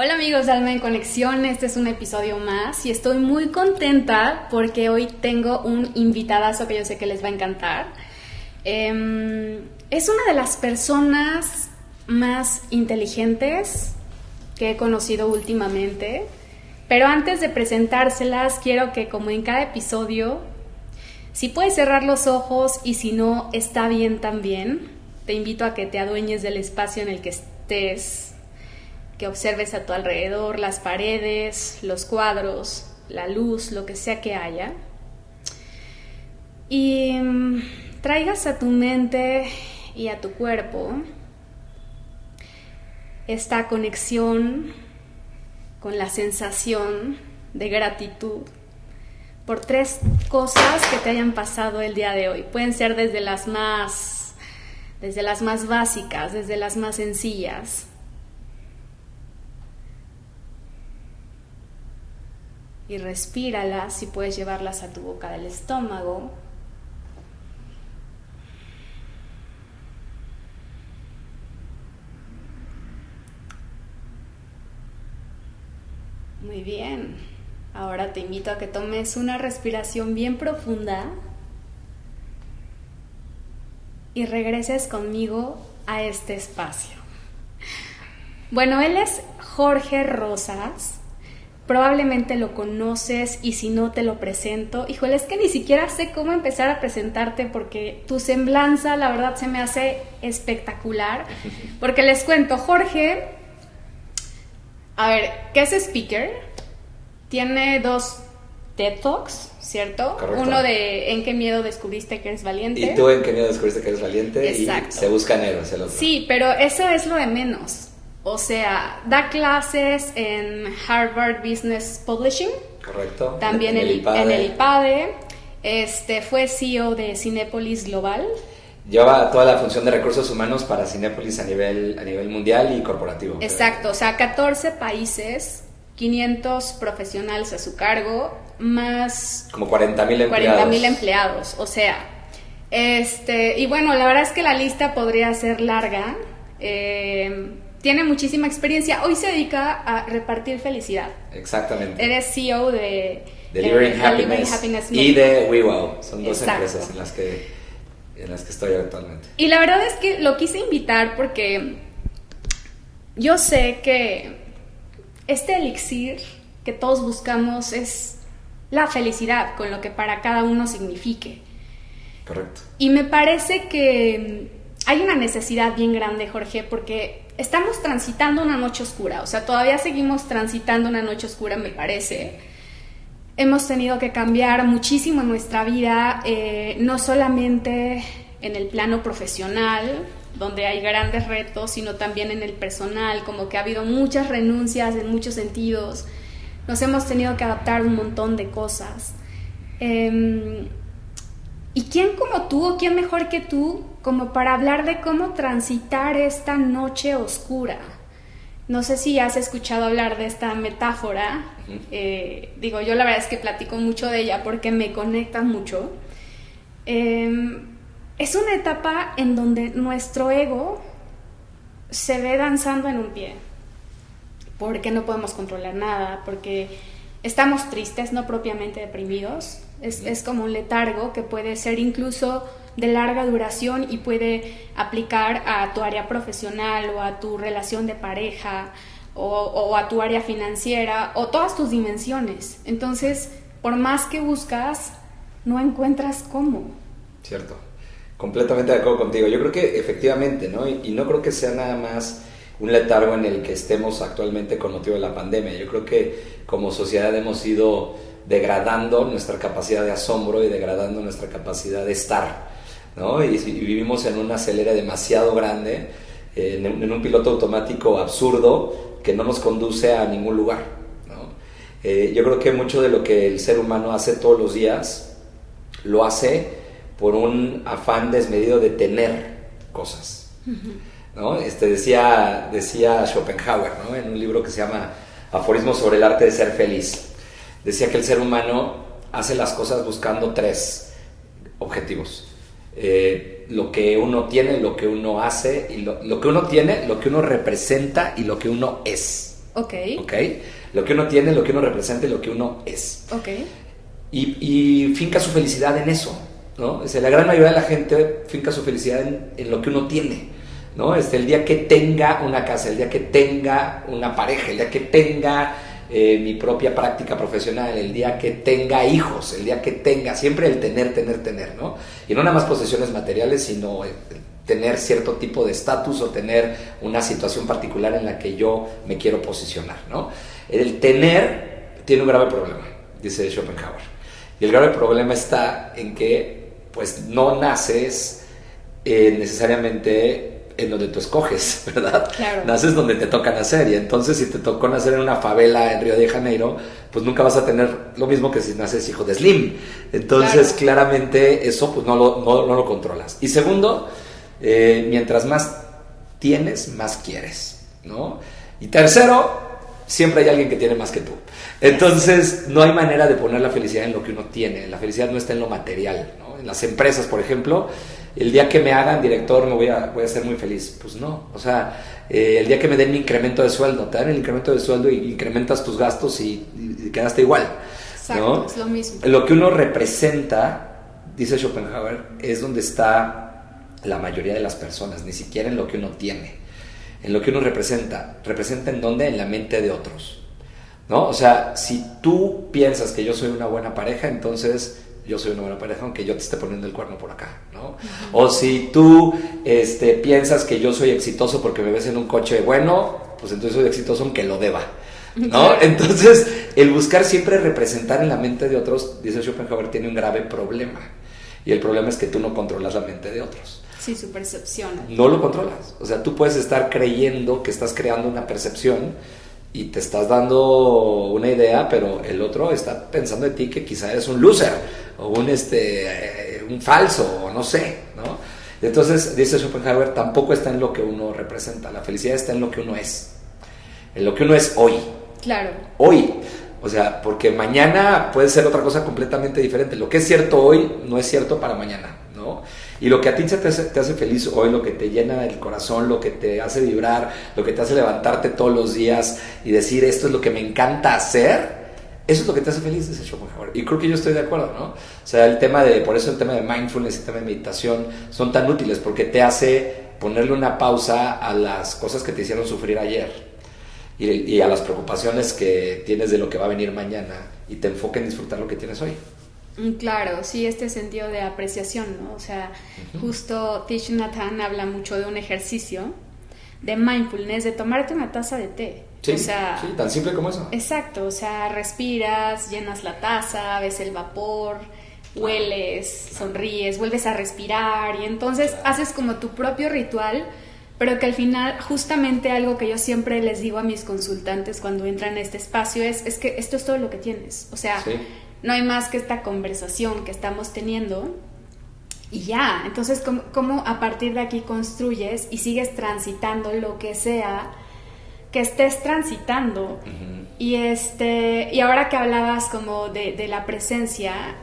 Hola amigos de Alma en Conexión, este es un episodio más y estoy muy contenta porque hoy tengo un invitadazo que yo sé que les va a encantar. Es una de las personas más inteligentes que he conocido últimamente, pero antes de presentárselas quiero que, como en cada episodio, si puedes cerrar los ojos y si no, está bien también, te invito a que te adueñes del espacio en el que estés, que observes a tu alrededor las paredes, los cuadros, la luz, lo que sea que haya. Y traigas a tu mente y a tu cuerpo esta conexión con la sensación de gratitud por 3 cosas que te hayan pasado el día de hoy. Pueden ser desde las más básicas, desde las más sencillas. Y respíralas, y puedes llevarlas a tu boca del estómago. Muy bien. Ahora te invito a que tomes una respiración bien profunda y regreses conmigo a este espacio. Bueno, él es Jorge Rosas. Probablemente lo conoces y si no te lo presento. Híjole, es que ni siquiera sé cómo empezar a presentarte porque tu semblanza, la verdad, se me hace espectacular. Porque les cuento, Jorge, a ver, ¿qué es speaker? Tiene 2 TED Talks, ¿cierto? Correcto. Uno de ¿En qué miedo descubriste que eres valiente? Y tú en qué miedo descubriste que eres valiente. Exacto. Y Se buscan héroes, el otro. Sí, pero eso es lo de menos. O sea, da clases en Harvard Business Publishing. Correcto. También en el IPADE. Fue CEO de Cinépolis Global. Lleva toda la función de recursos humanos para Cinépolis a nivel mundial y corporativo. Exacto, o sea, 14 países, 500 profesionales a su cargo, más... Como 40,000 empleados. 40,000 empleados, o sea... y bueno, la verdad es que la lista podría ser larga. Tiene muchísima experiencia. Hoy se dedica a repartir felicidad. Exactamente. Eres CEO de Delivering Happiness y de WeWow. Son 2 Exacto. empresas en las que estoy actualmente. Y la verdad es que lo quise invitar porque yo sé que este elixir que todos buscamos es la felicidad, con lo que para cada uno signifique. Correcto. Y me parece que hay una necesidad bien grande, Jorge, porque estamos transitando una noche oscura, o sea, todavía seguimos transitando una noche oscura, me parece. Hemos tenido que cambiar muchísimo en nuestra vida, no solamente en el plano profesional, donde hay grandes retos, sino también en el personal, como que ha habido muchas renuncias en muchos sentidos. Nos hemos tenido que adaptar a un montón de cosas. ¿Y quién como tú o quién mejor que tú como para hablar de cómo transitar esta noche oscura? No sé si has escuchado hablar de esta metáfora. Yo la verdad es que platico mucho de ella porque me conecta mucho. Es una etapa en donde nuestro ego se ve danzando en un pie, porque no podemos controlar nada, porque estamos tristes, no propiamente deprimidos. Es como un letargo que puede ser incluso de larga duración y puede aplicar a tu área profesional o a tu relación de pareja o a tu área financiera o todas tus dimensiones. Entonces, por más que buscas, no encuentras cómo. Cierto, completamente de acuerdo contigo. Yo creo que efectivamente, ¿no? Y no creo que sea nada más un letargo en el que estemos actualmente con motivo de la pandemia. Yo creo que como sociedad hemos ido degradando nuestra capacidad de asombro y degradando nuestra capacidad de estar, ¿no? Y vivimos en un acelere demasiado grande, en un piloto automático absurdo que no nos conduce a ningún lugar, ¿no? Yo creo que mucho de lo que el ser humano hace todos los días lo hace por un afán desmedido de tener cosas, ¿no? Decía Schopenhauer, ¿no? En un libro que se llama Aforismos sobre el arte de ser feliz. Decía que el ser humano hace las cosas buscando 3 objetivos. Lo que uno tiene, lo que uno hace, y lo que uno tiene, lo que uno representa y lo que uno es. Ok. ¿Ok? Lo que uno tiene, lo que uno representa y lo que uno es. Ok. Y finca su felicidad en eso, ¿no? La gran mayoría de la gente finca su felicidad en lo que uno tiene, ¿no? El día que tenga una casa, el día que tenga una pareja, el día que tenga mi propia práctica profesional, el día que tenga hijos, el día que tenga, siempre el tener, ¿no? Y no nada más posesiones materiales, sino el tener cierto tipo de estatus o tener una situación particular en la que yo me quiero posicionar, ¿no? El tener tiene un grave problema, dice Schopenhauer. Y el grave problema está en que pues no naces necesariamente en donde tú escoges, ¿verdad? Claro. Naces donde te toca nacer, y entonces si te tocó nacer en una favela en Río de Janeiro, pues nunca vas a tener lo mismo que si naces hijo de Slim. Entonces, claramente eso pues no lo controlas. Y segundo, mientras más tienes, más quieres, ¿no? Y tercero, siempre hay alguien que tiene más que tú. Entonces, no hay manera de poner la felicidad en lo que uno tiene. La felicidad no está en lo material, ¿no? En las empresas, por ejemplo, el día que me hagan director me voy a ser muy feliz. Pues no, o sea, el día que me den mi incremento de sueldo, te dan el incremento de sueldo y incrementas tus gastos y quedaste igual. Exacto, ¿no? es lo mismo. Lo que uno representa, dice Schopenhauer, es donde está la mayoría de las personas, ni siquiera en lo que uno tiene. En lo que uno representa en dónde, en la mente de otros, ¿no? O sea, si tú piensas que yo soy una buena pareja, entonces yo soy una buena pareja aunque yo te esté poniendo el cuerno por acá, ¿no? O si tú piensas que yo soy exitoso porque me ves en un coche bueno, pues entonces soy exitoso aunque lo deba, ¿no? Entonces, el buscar siempre representar en la mente de otros, dice Schopenhauer, tiene un grave problema. Y el problema es que tú no controlas la mente de otros. Sí, su percepción. No lo controlas. O sea, tú puedes estar creyendo que estás creando una percepción y te estás dando una idea, pero el otro está pensando de ti que quizá eres un loser o un falso, o no sé, ¿no? Entonces, dice Schopenhauer, tampoco está en lo que uno representa. La felicidad está en lo que uno es. En lo que uno es hoy. Claro. Hoy. O sea, porque mañana puede ser otra cosa completamente diferente. Lo que es cierto hoy no es cierto para mañana, ¿no? Y lo que a ti te hace feliz hoy, lo que te llena el corazón, lo que te hace vibrar, lo que te hace levantarte todos los días y decir, esto es lo que me encanta hacer, eso es lo que te hace feliz, dice Schopenhauer. Y creo que yo estoy de acuerdo, ¿no? O sea, por eso el tema de mindfulness y el tema de meditación son tan útiles, porque te hace ponerle una pausa a las cosas que te hicieron sufrir ayer y a las preocupaciones que tienes de lo que va a venir mañana, y te enfoca en disfrutar lo que tienes hoy. Claro, sí, este sentido de apreciación, ¿no? O sea, justo Thich Nhat Hanh habla mucho de un ejercicio de mindfulness, de tomarte una taza de té. Sí, o sea, sí, tan simple como eso. Exacto, o sea, respiras, llenas la taza, ves el vapor, hueles, sonríes, vuelves a respirar, y entonces haces como tu propio ritual, pero que al final, justamente algo que yo siempre les digo a mis consultantes cuando entran a este espacio es que esto es todo lo que tienes. O sea, no hay más que esta conversación que estamos teniendo y ya. Entonces, ¿cómo a partir de aquí construyes y sigues transitando lo que sea que estés transitando? Y ahora que hablabas como de la presencia,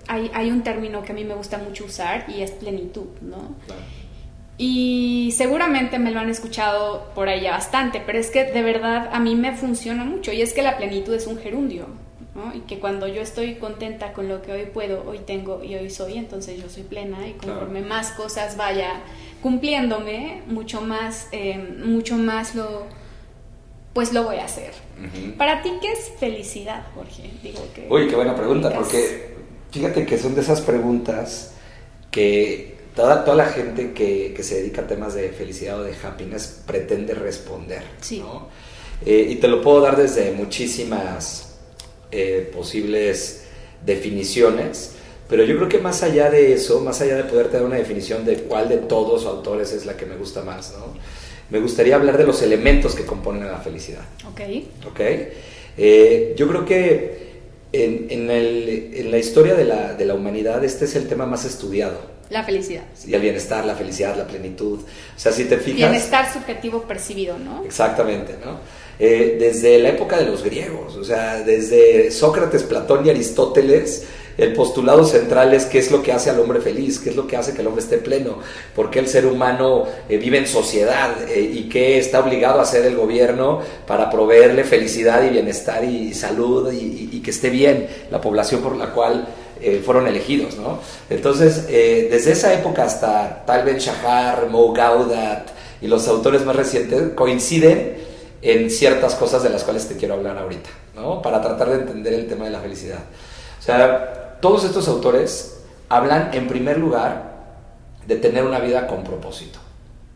hay un término que a mí me gusta mucho usar y es plenitud, ¿no? Claro. Y seguramente me lo han escuchado por ahí ya bastante, pero es que de verdad a mí me funciona mucho, y es que la plenitud es un gerundio, ¿no? Y que cuando yo estoy contenta con lo que hoy puedo, hoy tengo y hoy soy, entonces yo soy plena, y conforme más cosas vaya cumpliéndome, mucho más lo voy a hacer. Para ti, ¿qué es felicidad, Jorge? Uy, qué buena pregunta, porque fíjate que son de esas preguntas que toda la gente que se dedica a temas de felicidad o de happiness pretende responder, ¿no? Y te lo puedo dar desde muchísimas posibles definiciones, pero yo creo que más allá de eso, más allá de poderte dar una definición de cuál de todos los autores es la que me gusta más, ¿no? Me gustaría hablar de los elementos que componen a la felicidad. Ok. Yo creo que en la historia de la humanidad este es el tema más estudiado. La felicidad. Y el bienestar, la felicidad, la plenitud. O sea, si te fijas... Bienestar subjetivo percibido, ¿no? Exactamente, ¿no? Desde la época de los griegos, o sea, desde Sócrates, Platón y Aristóteles, el postulado central es qué es lo que hace al hombre feliz, qué es lo que hace que el hombre esté pleno, por qué el ser humano vive en sociedad y qué está obligado a hacer el gobierno para proveerle felicidad y bienestar y salud y que esté bien la población por la cual fueron elegidos, ¿no? Entonces, desde esa época hasta Tal Ben-Shahar, Mo Gaudat y los autores más recientes coinciden en ciertas cosas de las cuales te quiero hablar ahorita, ¿no? Para tratar de entender el tema de la felicidad. O sea, todos estos autores hablan, en primer lugar, de tener una vida con propósito,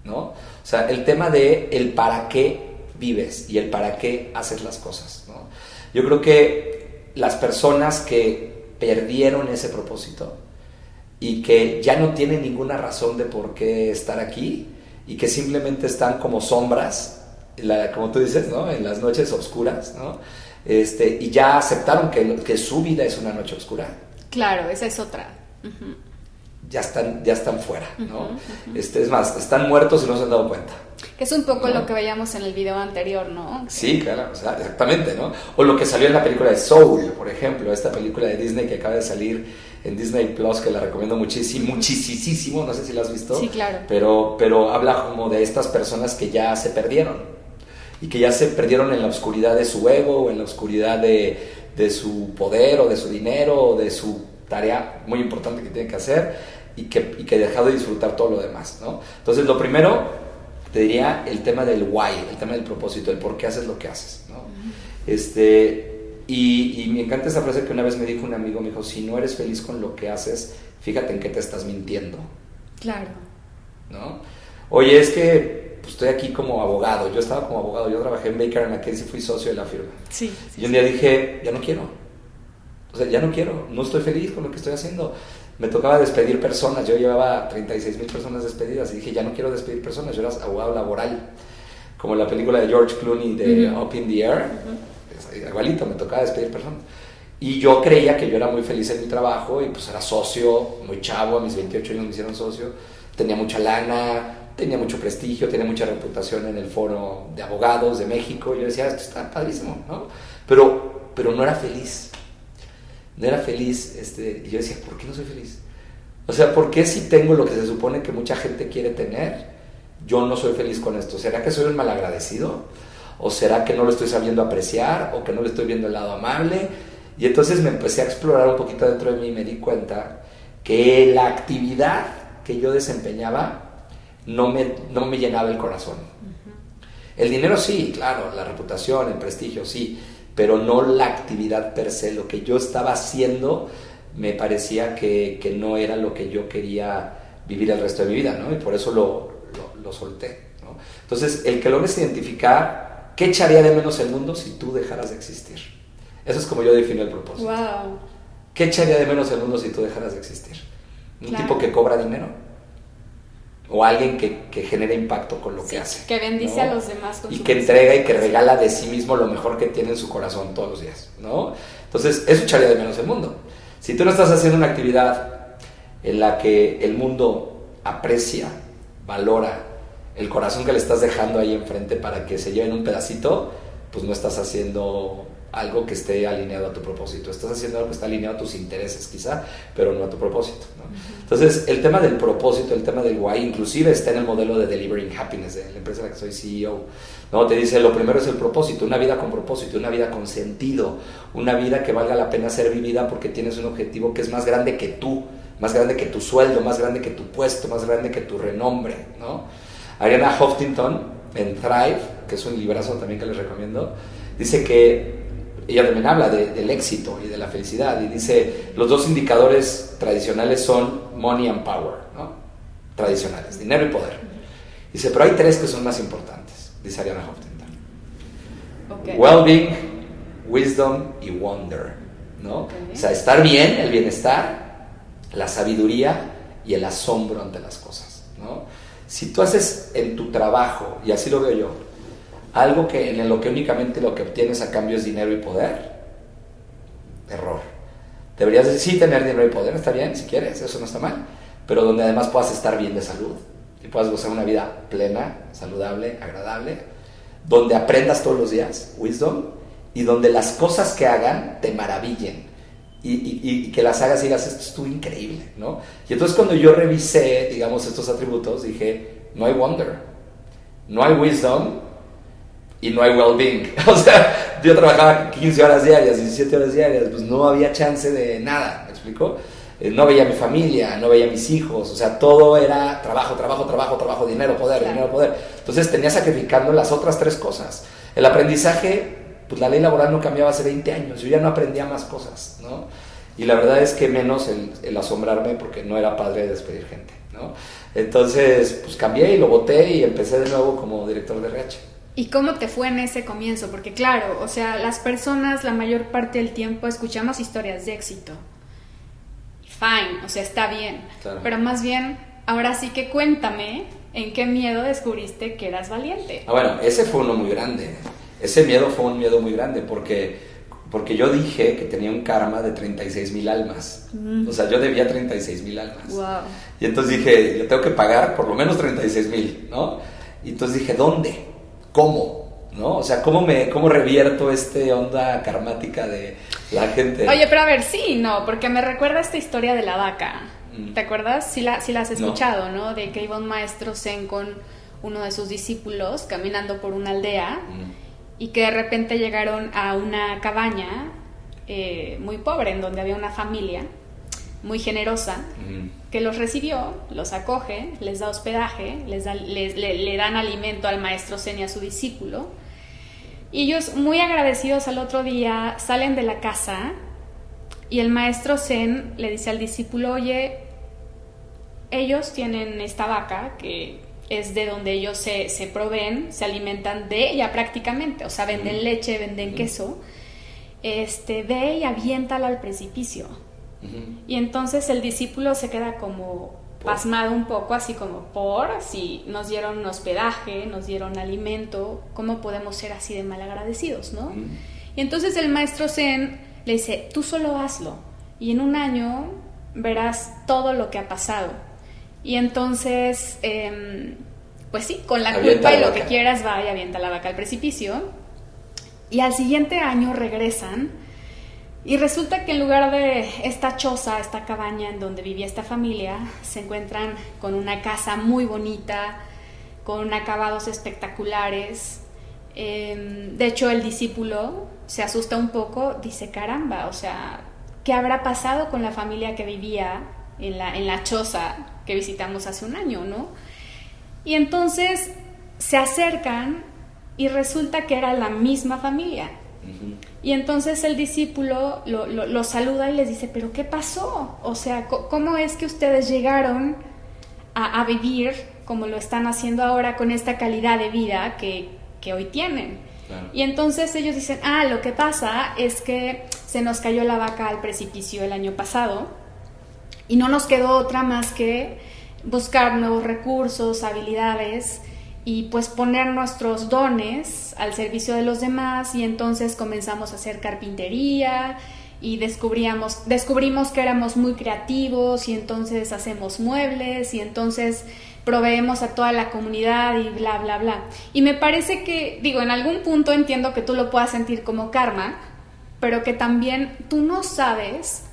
¿no? O sea, el tema de el para qué vives y el para qué haces las cosas, ¿no? Yo creo que las personas que perdieron ese propósito y que ya no tienen ninguna razón de por qué estar aquí y que simplemente están como sombras, como tú dices, ¿no? En las noches oscuras, ¿no? Y ya aceptaron que su vida es una noche oscura. Claro, esa es otra. Uh-huh. Ya están fuera, ¿no? Es más, están muertos y no se han dado cuenta. Que es un poco ¿no? Lo que veíamos en el video anterior, ¿no? Sí, claro, o sea, exactamente, ¿no? O lo que salió en la película de Soul, por ejemplo, esta película de Disney que acaba de salir en Disney Plus, que la recomiendo muchísimo, muchísimo, no sé si la has visto. Sí, claro. Pero habla como de estas personas que ya se perdieron y que ya se perdieron en la oscuridad de su ego, o en la oscuridad de su poder, o de su dinero, o de su tarea muy importante que tienen que hacer, y que dejado de disfrutar todo lo demás, ¿no? Entonces, lo primero, te diría el tema del why, el tema del propósito, el por qué haces lo que haces, ¿no? Y me encanta esa frase que una vez me dijo un amigo, me dijo, si no eres feliz con lo que haces, fíjate en qué te estás mintiendo. Claro. ¿No? Oye, es que pues, estoy aquí como abogado, yo estaba como abogado, yo trabajé en Baker McKenzie, fui socio de la firma. Sí, y un día dije, ya no quiero. O sea, ya no quiero, no estoy feliz con lo que estoy haciendo. Me tocaba despedir personas, yo llevaba 36,000 personas despedidas y dije, ya no quiero despedir personas, yo era abogado laboral, como la película de George Clooney de Up in the Air, igualito, me tocaba despedir personas. Y yo creía que yo era muy feliz en mi trabajo y pues era socio, muy chavo, a mis 28 años me hicieron socio, tenía mucha lana, tenía mucho prestigio, tenía mucha reputación en el foro de abogados de México, y yo decía, esto está padrísimo, ¿no? Pero no era feliz. No era feliz, y yo decía, ¿por qué no soy feliz? O sea, ¿por qué si tengo lo que se supone que mucha gente quiere tener, yo no soy feliz con esto? ¿Será que soy un malagradecido? ¿O será que no lo estoy sabiendo apreciar? ¿O que no le estoy viendo el lado amable? Y entonces me empecé a explorar un poquito dentro de mí y me di cuenta que la actividad que yo desempeñaba no me llenaba el corazón. El dinero sí, claro, la reputación, el prestigio sí, pero no la actividad per se. Lo que yo estaba haciendo me parecía que no era lo que yo quería vivir el resto de mi vida, ¿no? Y por eso lo solté, ¿no? Entonces, el que logres identificar qué echaría de menos el mundo si tú dejaras de existir. Eso es como yo defino el propósito. Wow. ¿Qué echaría de menos el mundo si tú dejaras de existir? ¿Un tipo que cobra dinero? ¿O alguien que genera impacto con lo que hace? Que bendice, ¿no?, a los demás con y su que entrega y que regala de sí mismo lo mejor que tiene en su corazón todos los días, ¿no? Entonces, eso echaría de menos el mundo. Si tú no estás haciendo una actividad en la que el mundo aprecia, valora el corazón que le estás dejando ahí enfrente para que se lleven un pedacito, pues no estás haciendo algo que esté alineado a tu propósito. Estás haciendo algo que está alineado a tus intereses quizá, pero no a tu propósito, ¿no? Entonces, el tema del propósito, el tema del why, inclusive está en el modelo de Delivering Happiness, de la empresa en la que soy CEO, ¿no? Te dice, lo primero es el propósito, una vida con propósito, una vida con sentido, una vida que valga la pena ser vivida porque tienes un objetivo que es más grande que tú, más grande que tu sueldo, más grande que tu puesto, más grande que tu renombre, ¿no? Arianna Huffington, en Thrive, que es un librazo también que les recomiendo, dice que ella también habla del éxito y de la felicidad, y dice, los dos indicadores tradicionales son money and power, ¿no? Tradicionales, dinero y poder. Dice, pero hay tres que son más importantes, dice Arianna Huffington. Okay. Well-being, wisdom y wonder, ¿no? Okay. O sea, estar bien, el bienestar, la sabiduría y el asombro ante las cosas, ¿no? Si tú haces en tu trabajo, y así lo veo yo, algo que en lo que únicamente lo que obtienes a cambio es dinero y poder, error. Deberías decir, sí, tener dinero y poder está bien, si quieres, eso no está mal, pero donde además puedas estar bien de salud y puedas gozar una vida plena, saludable, agradable, donde aprendas todos los días, wisdom, y donde las cosas que hagan te maravillen y que las hagas y digas, esto estuvo increíble, ¿no? Y entonces cuando yo revisé, digamos, estos atributos, dije, no hay wonder, no hay wisdom y no hay well-being. O sea, yo trabajaba 15 horas diarias, 17 horas diarias, pues no había chance de nada, ¿me explico? No veía a mi familia, no veía a mis hijos, o sea, todo era trabajo, trabajo, trabajo, trabajo, dinero, poder, claro. Dinero, poder. Entonces tenía sacrificando las otras 3 cosas. El aprendizaje, pues la ley laboral no cambiaba hace 20 años, yo ya no aprendía más cosas, ¿no? Y la verdad es que menos el asombrarme porque no era padre de despedir gente, ¿no? Entonces, pues cambié y lo boté y empecé de nuevo como director de RH. ¿Y cómo te fue en ese comienzo? Porque claro, o sea, las personas la mayor parte del tiempo escuchamos historias de éxito. Fine, o sea, está bien. Claro. Pero más bien, ahora sí que cuéntame en qué miedo descubriste que eras valiente. Bueno, ese fue uno muy grande. Ese miedo fue un miedo muy grande porque yo dije que tenía un karma de 36,000 almas. O sea, yo debía 36,000 almas. Wow. Y entonces dije, yo tengo que pagar por lo menos 36,000, ¿no? Y entonces dije, ¿dónde? ¿Cómo? ¿No? O sea, ¿cómo revierto onda karmática de la gente? Oye, pero a ver, sí, no, porque me recuerda esta historia de la vaca. ¿Te acuerdas? Sí la has escuchado, ¿no? De que iba un maestro zen con uno de sus discípulos caminando por una aldea y que de repente llegaron a una cabaña muy pobre, en donde había una familia muy generosa que los recibió, los acoge, les da hospedaje, le dan alimento al maestro zen y a su discípulo. Y ellos, muy agradecidos, al otro día salen de la casa y el maestro zen le dice al discípulo, oye, ellos tienen esta vaca que es de donde ellos se proveen, se alimentan de ella prácticamente, o sea, venden leche, venden queso, ve y aviéntala al precipicio. Y entonces el discípulo se queda como pasmado un poco, así como si nos dieron hospedaje, nos dieron alimento, ¿cómo podemos ser así de malagradecidos, no? Y entonces el maestro zen le dice, tú solo hazlo y en un año verás todo lo que ha pasado. Y entonces, pues sí, con la culpa y lo que quieras, va y avienta la vaca al precipicio. Y al siguiente año regresan y resulta que en lugar de esta choza, esta cabaña en donde vivía esta familia, se encuentran con una casa muy bonita, con acabados espectaculares. De hecho, el discípulo se asusta un poco, dice, caramba, o sea, ¿qué habrá pasado con la familia que vivía en la choza que visitamos hace un año, ¿no? Y entonces se acercan y resulta que era la misma familia. Y entonces el discípulo lo saluda y les dice, ¿pero qué pasó? O sea, ¿cómo es que ustedes llegaron a vivir como lo están haciendo ahora con esta calidad de vida que hoy tienen? Claro. Y entonces ellos dicen, lo que pasa es que se nos cayó la vaca al precipicio el año pasado y no nos quedó otra más que buscar nuevos recursos, habilidades y pues poner nuestros dones al servicio de los demás, y entonces comenzamos a hacer carpintería y descubrimos que éramos muy creativos y entonces hacemos muebles y entonces proveemos a toda la comunidad y bla, bla, bla. Y me parece que, en algún punto entiendo que tú lo puedas sentir como karma, pero que también tú no sabes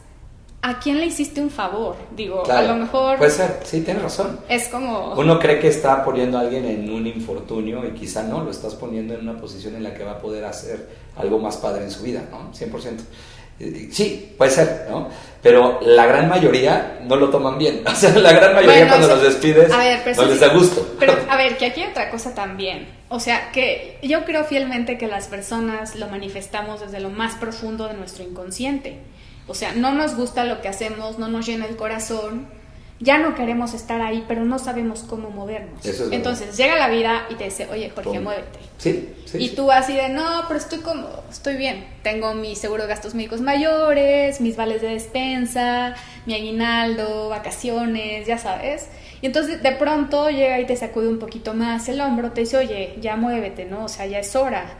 ¿a quién le hiciste un favor? Claro, a lo mejor... Puede ser, sí, tienes razón. Es como... Uno cree que está poniendo a alguien en un infortunio y quizá no, lo estás poniendo en una posición en la que va a poder hacer algo más padre en su vida, ¿no? 100%. Sí, puede ser, ¿no? Pero la gran mayoría no lo toman bien. O sea, la gran mayoría cuando los despides no les da gusto. Pero, a ver, que aquí hay otra cosa también. O sea, que yo creo fielmente que las personas lo manifestamos desde lo más profundo de nuestro inconsciente. O sea, no nos gusta lo que hacemos, no nos llena el corazón, ya no queremos estar ahí, pero no sabemos cómo movernos. Entonces llega la vida y te dice, oye, Jorge, muévete. Sí, y tú así de, no, pero estoy cómodo, estoy bien. Tengo mi seguro de gastos médicos mayores, mis vales de despensa, mi aguinaldo, vacaciones, ya sabes. Y entonces de pronto llega y te sacude un poquito más el hombro, te dice, oye, ya muévete, ¿no? O sea, ya es hora.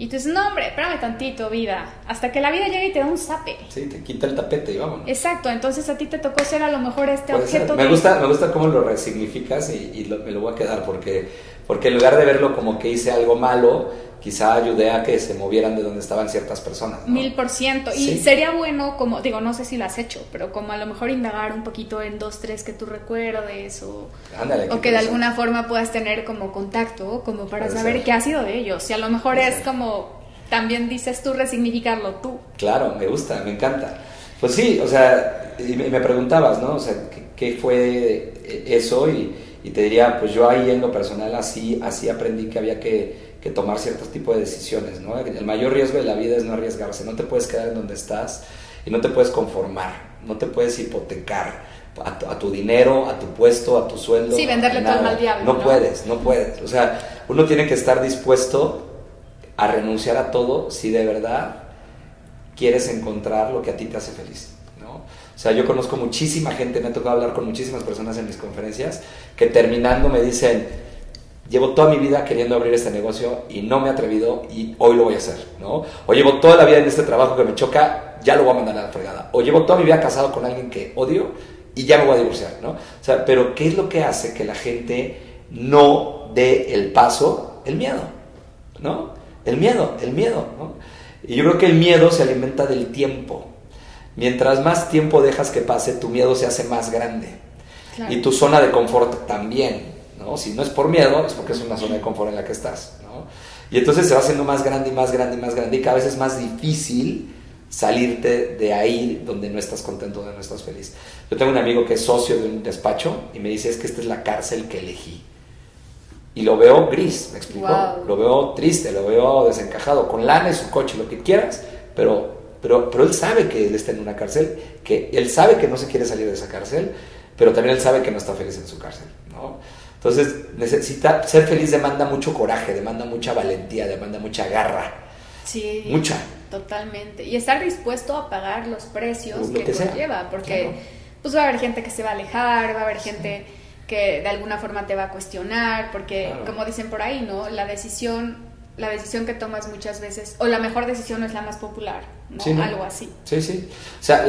Y tú dices, no, hombre, espérame tantito, vida. Hasta que la vida llega y te da un zape. Sí, te quita el tapete y vámonos. Exacto, entonces a ti te tocó ser a lo mejor este Puede objeto. Me gusta cómo lo resignificas y me lo voy a quedar porque en lugar de verlo como que hice algo malo, quizá ayudé a que se movieran de donde estaban ciertas personas, ¿no? 1000%. Y Sí. sería bueno, como digo, no sé si lo has hecho, pero como a lo mejor indagar un poquito en 2, 3 que tú recuerdes Ándale, o que de alguna forma puedas tener como contacto, como para Puede saber ser. qué ha sido de ellos. Y a lo mejor Puede es ser. como, también dices tú, resignificarlo tú. Claro, me gusta, me encanta. Pues sí, o sea, y me preguntabas, ¿no? O sea, ¿qué fue eso? Y te diría, pues yo ahí en lo personal así aprendí que había que tomar ciertos tipos de decisiones, ¿no? El mayor riesgo de la vida es no arriesgarse, no te puedes quedar en donde estás y no te puedes conformar, no te puedes hipotecar a tu dinero, a tu puesto, a tu sueldo. Sí, venderle todo al diablo, no puedes, no puedes. O sea, uno tiene que estar dispuesto a renunciar a todo si de verdad quieres encontrar lo que a ti te hace feliz, ¿no? O sea, yo conozco muchísima gente, me ha tocado hablar con muchísimas personas en mis conferencias que terminando me dicen, llevo toda mi vida queriendo abrir este negocio y no me he atrevido y hoy lo voy a hacer, ¿no? O llevo toda la vida en este trabajo que me choca, ya lo voy a mandar a la fregada. O llevo toda mi vida casado con alguien que odio y ya me voy a divorciar, ¿no? O sea, pero ¿qué es lo que hace que la gente no dé el paso? El miedo, ¿no? El miedo, ¿no? Y yo creo que el miedo se alimenta del tiempo. Mientras más tiempo dejas que pase, tu miedo se hace más grande. Claro. Y tu zona de confort también, ¿no? Si no es por miedo, es porque es una zona de confort en la que estás, ¿no? Y entonces se va haciendo más grande y más grande y más grande y cada vez es más difícil salirte de ahí donde no estás contento, donde no estás feliz. Yo tengo un amigo que es socio de un despacho y me dice, es que esta es la cárcel que elegí. Y lo veo gris, ¿me explico? Wow. Lo veo triste, lo veo desencajado, con lana y su coche, lo que quieras, pero él sabe que él está en una cárcel, que él sabe que no se quiere salir de esa cárcel, pero también él sabe que no está feliz en su cárcel, ¿no? Entonces, ser feliz demanda mucho coraje, demanda mucha valentía, demanda mucha garra. Sí, Mucha. Totalmente. Y estar dispuesto a pagar los precios Lo que sea. conlleva, porque Claro. pues va a haber gente que se va a alejar, va a haber gente que de alguna forma te va a cuestionar, porque Claro. como dicen por ahí, ¿no? La decisión que tomas muchas veces, o la mejor decisión no es la más popular, ¿no? Sí, ¿no? Algo así. Sí, sí. O sea,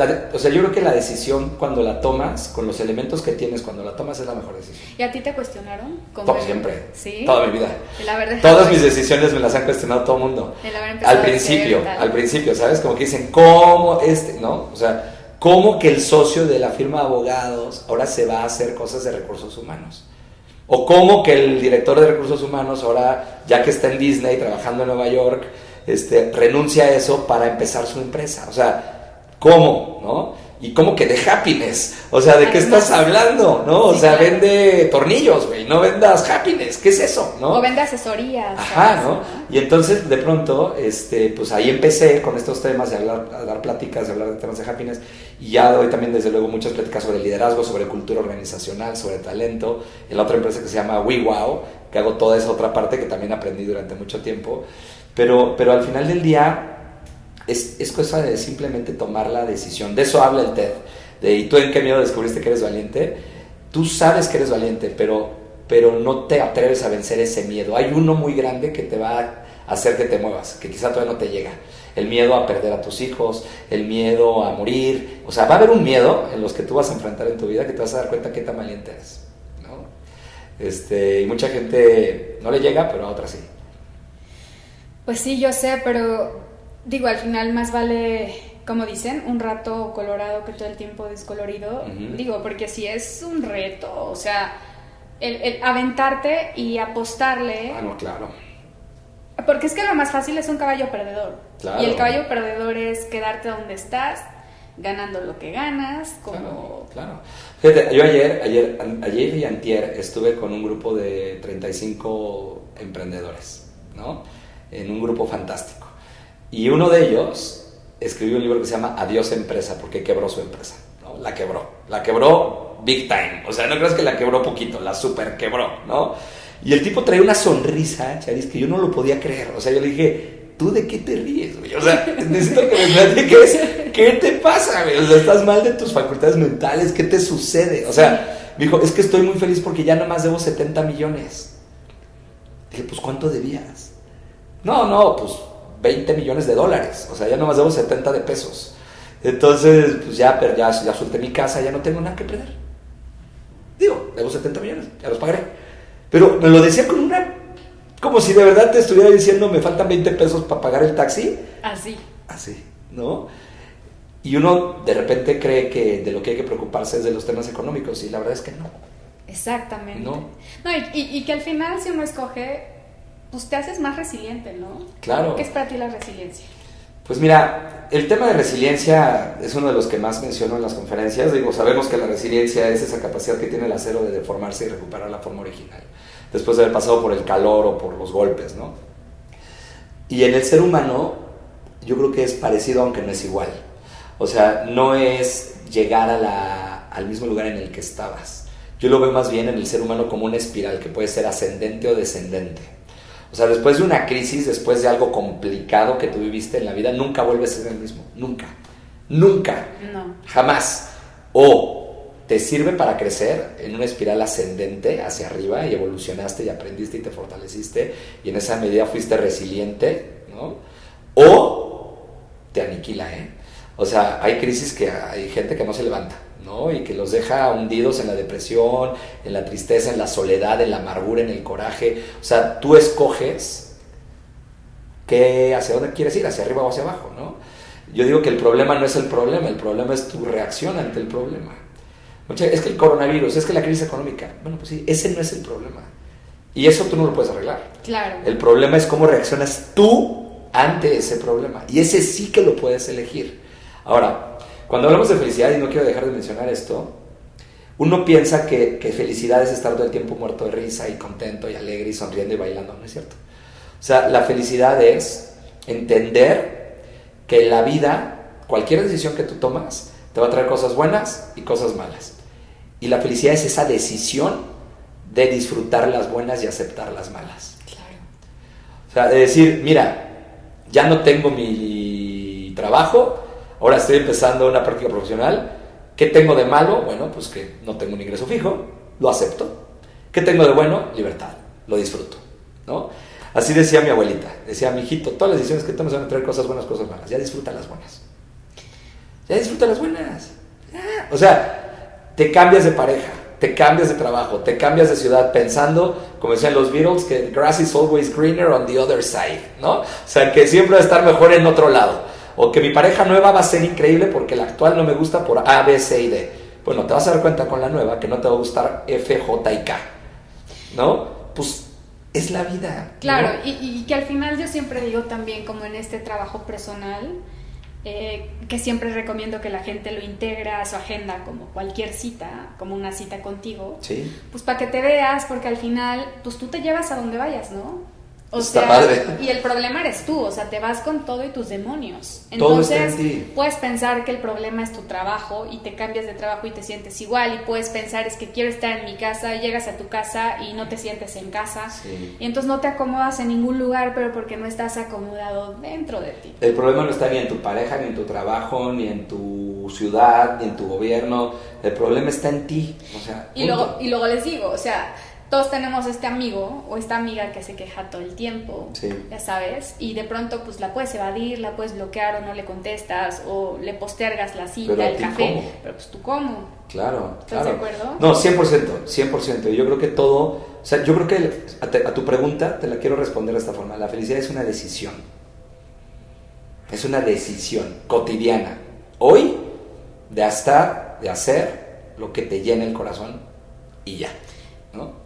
yo creo que la decisión cuando la tomas, con los elementos que tienes cuando la tomas, es la mejor decisión. ¿Y a ti te cuestionaron? Todo, siempre. ¿Sí? Toda mi vida. El haber dejado Todas mis decisiones me las han cuestionado todo el mundo. el haber empezado Al de cero y tal. principio, ¿sabes? Como que dicen, ¿cómo no? O sea, ¿cómo que el socio de la firma de abogados ahora se va a hacer cosas de recursos humanos? O cómo que el director de recursos humanos ahora, ya que está en Disney trabajando en Nueva York, renuncia a eso para empezar su empresa. O sea, ¿cómo? ¿No? Y cómo que de happiness. O sea, ¿de qué estás hablando? ¿No? O Sí, sea, claro. vende tornillos, güey, no vendas happiness. ¿Qué es eso? ¿No? O vende asesorías. Ajá, ¿sabes? ¿no? Y entonces de pronto, pues ahí empecé con estos temas de hablar, a dar pláticas, de hablar de temas de happiness, y ya doy también desde luego muchas pláticas sobre liderazgo, sobre cultura organizacional, sobre talento, en la otra empresa que se llama WeWow, que hago toda esa otra parte que también aprendí durante mucho tiempo, pero al final del día es cosa de simplemente tomar la decisión. De eso habla el TED, ¿y tú en qué miedo descubriste que eres valiente? Tú sabes que eres valiente, pero no te atreves a vencer ese miedo. Hay uno muy grande que te va a hacer que te muevas, que quizá todavía no te llega. El miedo a perder a tus hijos, el miedo a morir. O sea, va a haber un miedo en los que tú vas a enfrentar en tu vida que te vas a dar cuenta qué tan valiente eres, ¿no? Y mucha gente no le llega, pero a otras sí. Pues sí, yo sé, pero digo, al final más vale, como dicen, un rato colorado que todo el tiempo descolorido. Uh-huh. Digo, porque si es un reto, o sea, el aventarte y apostarle. Ah, no, claro. Porque es que lo más fácil es un caballo perdedor. Claro. Y el caballo perdedor es quedarte donde estás, ganando lo que ganas, como... Claro. Fíjate, yo ayer y antier estuve con un grupo de 35 emprendedores, ¿no? En un grupo fantástico. Y uno de ellos escribió un libro que se llama Adiós Empresa, porque quebró su empresa, ¿no? La quebró big time. O sea, no creas que la quebró poquito, la super quebró, ¿no? Y el tipo traía una sonrisa, Charis, que yo no lo podía creer. O sea, yo le dije, ¿tú de qué te ríes, güey? O sea, necesito que me platiques, ¿qué te pasa, güey? O sea, ¿estás mal de tus facultades mentales? ¿Qué te sucede? O sea, me dijo, es que estoy muy feliz porque ya nomás debo 70 millones. Dije, pues, ¿cuánto debías? No, pues, 20 millones de dólares. O sea, ya nomás debo 70 de pesos. Entonces, pues ya solté mi casa, ya no tengo nada que perder. Digo, debo 70 millones, ya los pagaré. Pero me lo decía con una Como si de verdad te estuviera diciendo, me faltan 20 pesos para pagar el taxi. Así, ¿no? Y uno de repente cree que de lo que hay que preocuparse es de los temas económicos, y la verdad es que no. Exactamente. No. Y que al final, si uno escoge, pues te haces más resiliente, ¿no? Claro. ¿Qué es para ti la resiliencia? Pues mira, el tema de resiliencia es uno de los que más menciono en las conferencias. Digo, sabemos que la resiliencia es esa capacidad que tiene el acero de deformarse y recuperar la forma original, después de haber pasado por el calor o por los golpes, ¿no? Y en el ser humano, yo creo que es parecido, aunque no es igual. O sea, no es llegar al mismo lugar en el que estabas. Yo lo veo más bien en el ser humano como una espiral que puede ser ascendente o descendente. O sea, después de una crisis, después de algo complicado que tú viviste en la vida, nunca vuelves a ser el mismo. Nunca. Nunca. No. Jamás. O te sirve para crecer en una espiral ascendente hacia arriba y evolucionaste y aprendiste y te fortaleciste y en esa medida fuiste resiliente, ¿no? O te aniquila, ¿eh? O sea, hay crisis que hay gente que no se levanta, ¿no? Y que los deja hundidos en la depresión, en la tristeza, en la soledad, en la amargura, en el coraje. O sea, tú escoges hacia dónde quieres ir, hacia arriba o hacia abajo, ¿no? Yo digo que el problema no es el problema es tu reacción ante el problema. Es que el coronavirus, es que la crisis económica. Bueno, pues sí, ese no es el problema. Y eso tú no lo puedes arreglar. Claro. El problema es cómo reaccionas tú ante ese problema. Y ese sí que lo puedes elegir. Ahora, cuando hablamos de felicidad, y no quiero dejar de mencionar esto, uno piensa que felicidad es estar todo el tiempo muerto de risa y contento y alegre y sonriendo y bailando. No es cierto. O sea, la felicidad es entender que en la vida, cualquier decisión que tú tomas, te va a traer cosas buenas y cosas malas. Y la felicidad es esa decisión de disfrutar las buenas y aceptar las malas. Claro. O sea, de decir, mira, ya no tengo mi trabajo, ahora estoy empezando una práctica profesional. ¿Qué tengo de malo? Bueno, pues que no tengo un ingreso fijo, lo acepto. ¿Qué tengo de bueno? Libertad, lo disfruto, ¿no? Así decía mi abuelita, decía, mijito, todas las decisiones que tomes van a traer cosas buenas, cosas malas, ya disfruta las buenas. Ya disfruta las buenas. Ya. O sea, te cambias de pareja, te cambias de trabajo, te cambias de ciudad pensando, como decían los Beatles, que the grass is always greener on the other side, ¿no? O sea, que siempre va a estar mejor en otro lado. O que mi pareja nueva va a ser increíble porque la actual no me gusta por A, B, C y D. Bueno, te vas a dar cuenta con la nueva que no te va a gustar F, J y K, ¿no? Pues es la vida. Claro, ¿no? y que al final yo siempre digo también, como en este trabajo personal, que siempre recomiendo que la gente lo integre a su agenda como cualquier cita, como una cita contigo. Sí. Pues para que te veas, porque al final, pues tú te llevas a donde vayas, ¿no? O Está sea, padre. Y el problema eres tú, o sea, te vas con todo y tus demonios. Todo está Entonces, en ti. puedes pensar que el problema es tu trabajo y te cambias de trabajo y te sientes igual, y puedes pensar es que quiero estar en mi casa, llegas a tu casa y no te sientes en casa, Sí. y entonces no te acomodas en ningún lugar, pero porque no estás acomodado dentro de ti. El problema no está ni en tu pareja, ni en tu trabajo, ni en tu ciudad, ni en tu gobierno. El problema está en ti. O sea, Y luego les digo, o sea, todos tenemos este amigo o esta amiga que se queja todo el tiempo, sí. Ya sabes, y de pronto pues la puedes evadir, la puedes bloquear o no le contestas o le postergas la cita, Pero el café, ¿cómo? Pero pues tú cómo. Claro, ¿Estás claro. de acuerdo? No, 100%. Yo creo que todo, o sea, yo creo que a tu pregunta te la quiero responder de esta forma. La felicidad es una decisión. Es una decisión cotidiana. Hoy, de hacer lo que te llena el corazón y ya, ¿no?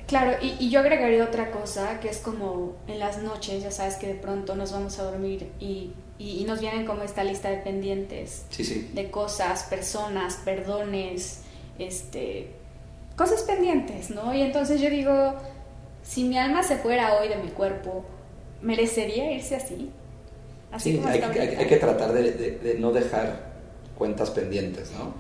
Claro, y yo agregaría otra cosa, que es como en las noches, ya sabes que de pronto nos vamos a dormir y nos vienen como esta lista de pendientes, Sí. de cosas, personas, perdones, cosas pendientes, ¿no? Y entonces yo digo, si mi alma se fuera hoy de mi cuerpo, ¿merecería irse así? Así Sí, como hay está ahorita. que tratar de no dejar cuentas pendientes, ¿no?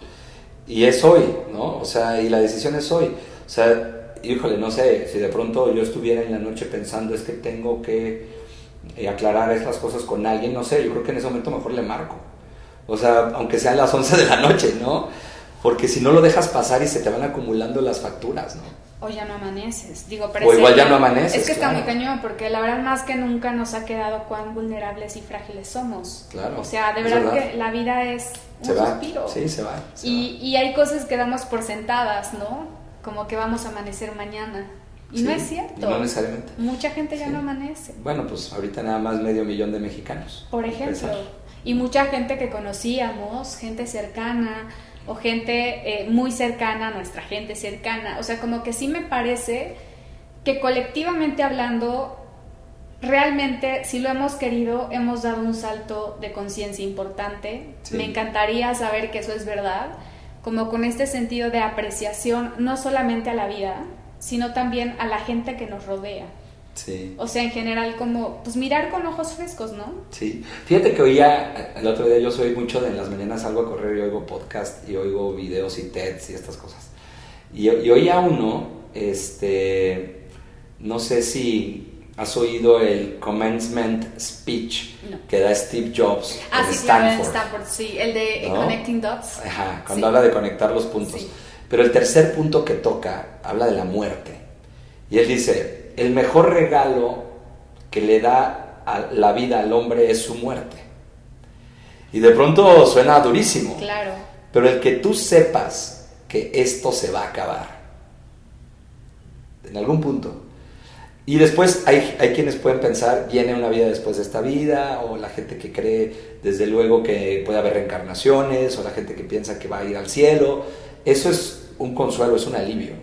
Y es hoy, ¿no? O sea, y la decisión es hoy. O sea, híjole, no sé, si de pronto yo estuviera en la noche pensando es que tengo que aclarar estas cosas con alguien, no sé, yo creo que en ese momento mejor le marco. O sea, aunque sean las 11 de la noche, ¿no? Porque si no lo dejas pasar y se te van acumulando las facturas, ¿no? O ya no amaneces, digo, O igual ya no amaneces, es que claro. está muy cañón, porque la verdad más que nunca nos ha quedado cuán vulnerables y frágiles somos. Claro, o sea, de es verdad verdad. que la vida es un Se va, suspiro. sí, se va. Y hay cosas que damos por sentadas, ¿no? Como que vamos a amanecer mañana. Y no es cierto. No necesariamente. Mucha gente ya no amanece. Bueno, pues ahorita nada más 500,000 de mexicanos. Por ejemplo. Y mucha gente que conocíamos, gente cercana o gente muy cercana, nuestra gente cercana. O sea, como que sí me parece que colectivamente hablando, realmente, si lo hemos querido, hemos dado un salto de conciencia importante. Sí. Me encantaría saber que eso es verdad, como con este sentido de apreciación, no solamente a la vida, sino también a la gente que nos rodea. Sí. O sea, en general, como, pues mirar con ojos frescos, ¿no? Sí. Fíjate que oía, el otro día yo soy mucho de en las mañanas salgo a correr y oigo podcast y oigo videos y TEDs y estas cosas. Y oía uno, no sé si has oído el commencement speech que da Steve Jobs en sí, Stanford. Claro, en Stanford, sí, el de Connecting Dots. Ajá, cuando habla de conectar los puntos. Sí. Pero el tercer punto que toca habla de la muerte. Y él dice, el mejor regalo que le da a la vida al hombre es su muerte. Y de pronto suena durísimo. Claro. Pero el que tú sepas que esto se va a acabar, en algún punto. Y después hay quienes pueden pensar, viene una vida después de esta vida, o la gente que cree, desde luego, que puede haber reencarnaciones, o la gente que piensa que va a ir al cielo. Eso es un consuelo, es un alivio.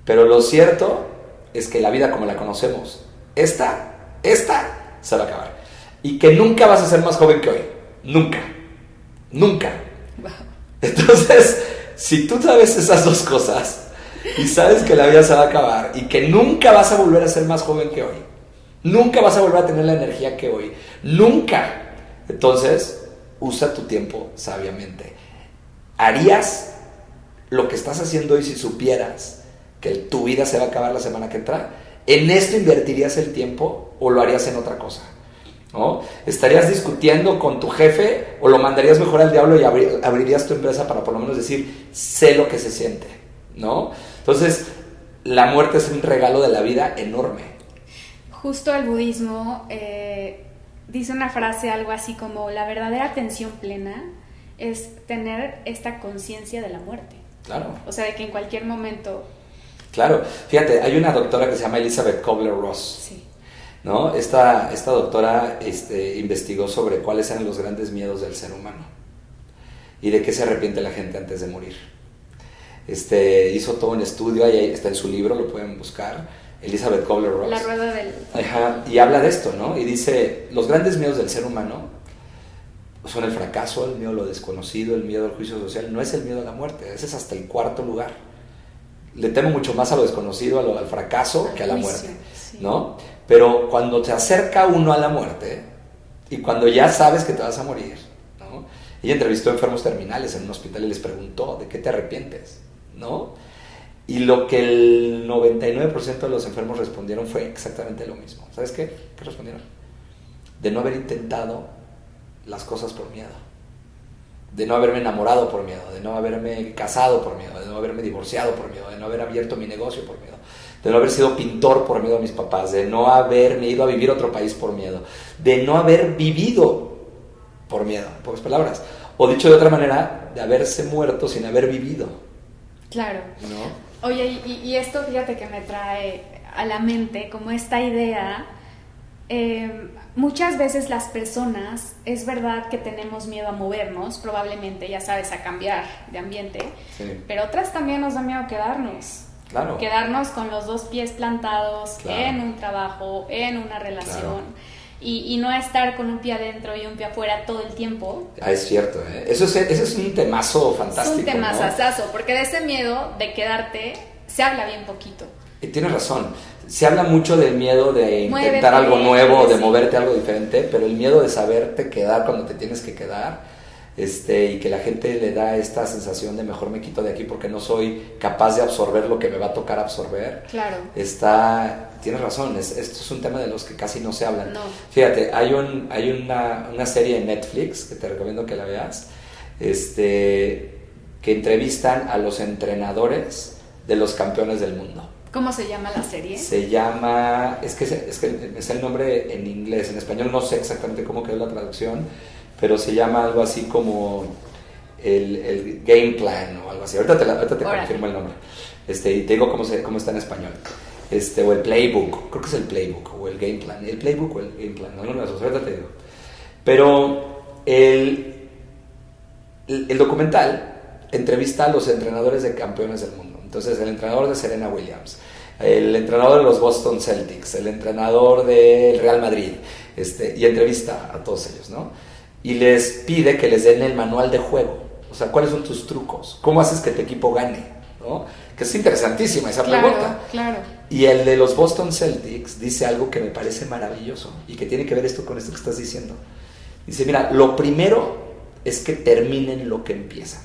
Pero lo cierto es que la vida como la conocemos, esta se va a acabar. Y que nunca vas a ser más joven que hoy. Nunca. Wow. Entonces, si tú sabes esas dos cosas y sabes que la vida se va a acabar y que nunca vas a volver a ser más joven que hoy, nunca vas a volver a tener la energía que hoy, nunca, entonces usa tu tiempo sabiamente. ¿Harías lo que estás haciendo hoy si supieras que tu vida se va a acabar la semana que entra? ¿En esto invertirías el tiempo o lo harías en otra cosa? ¿No? ¿Estarías discutiendo con tu jefe o lo mandarías mejor al diablo y abrirías tu empresa para por lo menos decir, sé lo que se siente? ¿No? Entonces, la muerte es un regalo de la vida enorme. Justo el budismo dice una frase algo así como, la verdadera atención plena es tener esta conciencia de la muerte. Claro. O sea, de que en cualquier momento... Claro. Fíjate, hay una doctora que se llama Elizabeth Kubler-Ross. Sí. ¿No? Esta doctora investigó sobre cuáles eran los grandes miedos del ser humano y de qué se arrepiente la gente antes de morir. Hizo todo un estudio, ahí está en su libro, lo pueden buscar, Elizabeth Kubler-Ross. La rueda del... Ajá, y habla de esto, ¿no? Y dice, los grandes miedos del ser humano son el fracaso, el miedo a lo desconocido, el miedo al juicio social. No es el miedo a la muerte, ese es hasta el cuarto lugar. Le temo mucho más a lo desconocido, al fracaso, que a la muerte, sí. ¿No? Pero cuando te acerca uno a la muerte y cuando ya sabes que te vas a morir, ¿no? Ella entrevistó a enfermos terminales en un hospital y les preguntó, ¿de qué te arrepientes? ¿No? Y lo que el 99% de los enfermos respondieron fue exactamente lo mismo. ¿Sabes qué? ¿Qué respondieron? De no haber intentado las cosas por miedo, de no haberme enamorado por miedo, de no haberme casado por miedo, de no haberme divorciado por miedo, de no haber abierto mi negocio por miedo, de no haber sido pintor por miedo a mis papás, de no haberme ido a vivir a otro país por miedo, de no haber vivido por miedo, en pocas palabras, o dicho de otra manera, de haberse muerto sin haber vivido. Claro. ¿No? Oye, y esto fíjate que me trae a la mente como esta idea, muchas veces las personas, es verdad que tenemos miedo a movernos, probablemente, ya sabes, a cambiar de ambiente, sí. Pero otras también nos da miedo quedarnos. Claro. Quedarnos con los dos pies plantados, claro, en un trabajo, en una relación, claro, y no estar con un pie adentro y un pie afuera todo el tiempo. Es cierto, ¿eh? Eso es un temazo fantástico. Es un temazazazo, ¿no? Porque de ese miedo de quedarte se habla bien poquito. Y tienes razón, se habla mucho del miedo de intentar algo nuevo, de moverte a algo diferente, pero el miedo de saberte quedar cuando te tienes que quedar, y que la gente le da esta sensación de mejor me quito de aquí porque no soy capaz de absorber lo que me va a tocar absorber. Claro. Tienes razón, esto es un tema de los que casi no se hablan. No. Fíjate, hay una serie en Netflix que te recomiendo que la veas, que entrevistan a los entrenadores de los campeones del mundo. ¿Cómo se llama la serie? Se llama, es que es el nombre en inglés, en español no sé exactamente cómo quedó la traducción, pero se llama algo así como el Game Plan o algo así. Ahorita te confirmo el nombre. Y te digo cómo está en español. o el playbook, creo que es el playbook o el game plan, el playbook o el game plan, alguna de las dos, ahorita te digo. Pero el documental entrevista a los entrenadores de campeones del mundo. Entonces, el entrenador de Serena Williams, el entrenador de los Boston Celtics, el entrenador del Real Madrid, y entrevista a todos ellos, ¿no? Y les pide que les den el manual de juego. O sea, ¿cuáles son tus trucos? ¿Cómo haces que tu equipo gane? ¿No? Que es interesantísima esa pregunta. Claro. Y el de los Boston Celtics dice algo que me parece maravilloso y que tiene que ver esto con esto que estás diciendo. Dice, mira, lo primero es que terminen lo que empiezan.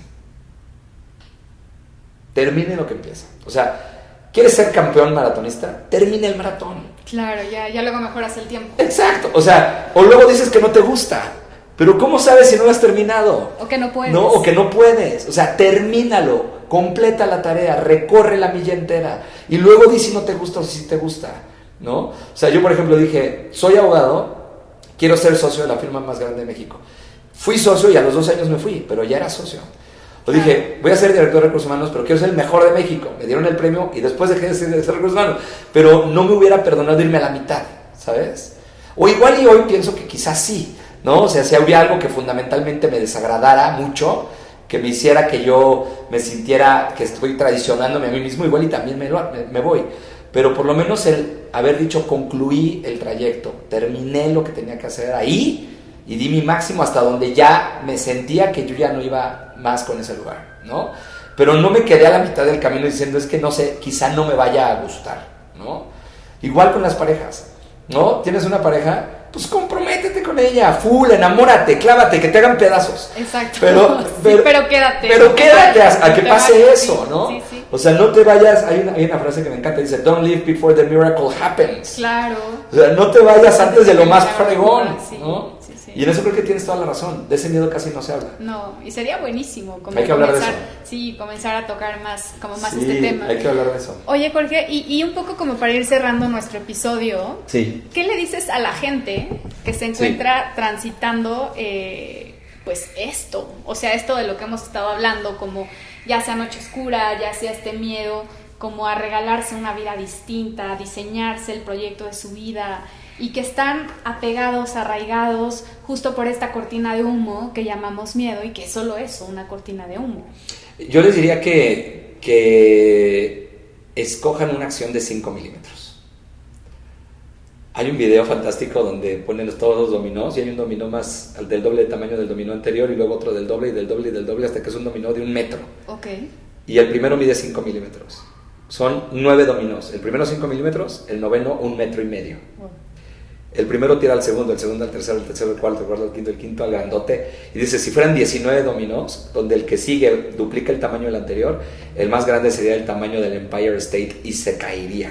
Terminen lo que empiezan. O sea, ¿quieres ser campeón maratonista? Termina el maratón. Claro, ya luego mejoras el tiempo. Exacto. O sea, o luego dices que no te gusta. Pero ¿cómo sabes si no lo has terminado? O que no puedes. No, o que no puedes. O sea, termínalo, completa la tarea, recorre la milla entera. Y luego di si no te gusta o si sí te gusta, ¿no? O sea, yo por ejemplo dije, soy abogado, quiero ser socio de la firma más grande de México. Fui socio y a los 2 años me fui, pero ya era socio. O dije, voy a ser director de recursos humanos, pero quiero ser el mejor de México. Me dieron el premio y después dejé de ser recursos humanos. Pero no me hubiera perdonado irme a la mitad, ¿sabes? O igual y hoy pienso que quizás sí, ¿no? O sea, si había algo que fundamentalmente me desagradara mucho, que me hiciera que yo me sintiera que estoy traicionándome a mí mismo, igual y también me voy. Pero por lo menos el haber dicho, concluí el trayecto, terminé lo que tenía que hacer ahí y di mi máximo hasta donde ya me sentía que yo ya no iba más con ese lugar, ¿no? Pero no me quedé a la mitad del camino diciendo, es que no sé, quizá no me vaya a gustar, ¿no? Igual con las parejas, ¿no? ¿Tienes una pareja? Pues comprométete con ella, full, enamórate, clávate, que te hagan pedazos. Exacto. Pero quédate. Pero quédate a que pase eso, ¿no? Sí. O sea, no te vayas, hay una frase que me encanta, dice, don't leave before the miracle happens. Claro. O sea, no te vayas antes de lo más fregón, sí, ¿no? Sí. Y en eso creo que tienes toda la razón, de ese miedo casi no se habla. No, y sería buenísimo como hay que hablar de eso. Sí, comenzar a tocar más Sí, este tema. hay que hablar de eso. Oye, Jorge, y un poco como para ir cerrando nuestro episodio, sí. ¿Qué le dices a la gente que se encuentra transitando pues esto? O sea, esto de lo que hemos estado hablando, como ya sea noche oscura, ya sea este miedo, como a regalarse una vida distinta, a diseñarse el proyecto de su vida, y que están apegados, arraigados, justo por esta cortina de humo que llamamos miedo, y que es solo eso, una cortina de humo. Yo les diría que escojan una acción de 5 milímetros. Hay un video fantástico donde ponen todos los dominós y hay un dominó más del doble de tamaño del dominó anterior y luego otro del doble y del doble y del doble hasta que es un dominó de 1 metro. Okay. Y el primero mide 5 milímetros. Son 9 dominós. El primero 5 milímetros, el noveno 1,5 metros. Wow. El primero tira al segundo, el segundo al tercero, el tercero al cuarto, el cuarto al quinto, el quinto al grandote. Y dice, si fueran 19 dominós, donde el que sigue duplica el tamaño del anterior, el más grande sería el tamaño del Empire State y se caería.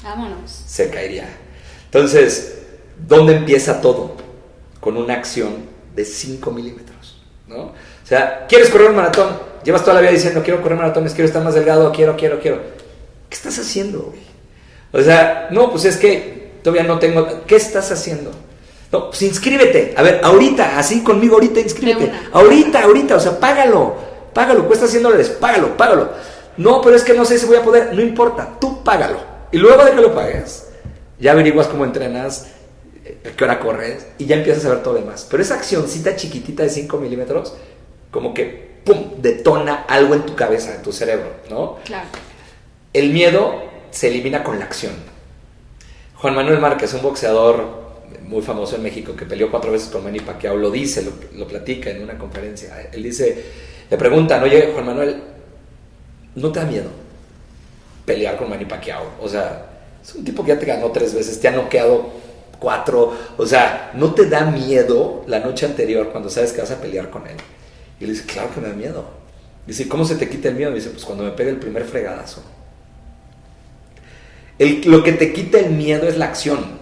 Vámonos. Se caería. Entonces, ¿dónde empieza todo? Con una acción de 5 milímetros, ¿no? O sea, ¿quieres correr un maratón? Llevas toda la vida diciendo, quiero correr maratones, quiero estar más delgado, quiero. ¿Qué estás haciendo, güey? O sea, no, pues es que todavía no tengo... ¿Qué estás haciendo? No, pues inscríbete. A ver, ahorita, así conmigo, ahorita inscríbete. Ahorita, o sea, págalo, cuesta $100, págalo. No, pero es que no sé si voy a poder. No importa, tú págalo. Y luego de que lo pagues, ya averiguas cómo entrenas, a qué hora corres, y ya empiezas a ver todo lo demás. Pero esa accioncita chiquitita de 5 milímetros, como que, ¡pum!, detona algo en tu cabeza, en tu cerebro, ¿no? Claro. El miedo se elimina con la acción. Juan Manuel Márquez, un boxeador muy famoso en México que peleó 4 veces con Manny Pacquiao, lo dice, lo platica en una conferencia. Él dice, le preguntan, oye, Juan Manuel, ¿no te da miedo pelear con Manny Pacquiao? O sea, es un tipo que ya te ganó 3 veces, te ha noqueado 4, o sea, ¿no te da miedo la noche anterior cuando sabes que vas a pelear con él? Y le dice, claro que me da miedo. Dice, ¿cómo se te quita el miedo? Me dice, pues cuando me pegue el primer fregadazo. Lo que te quita el miedo es la acción.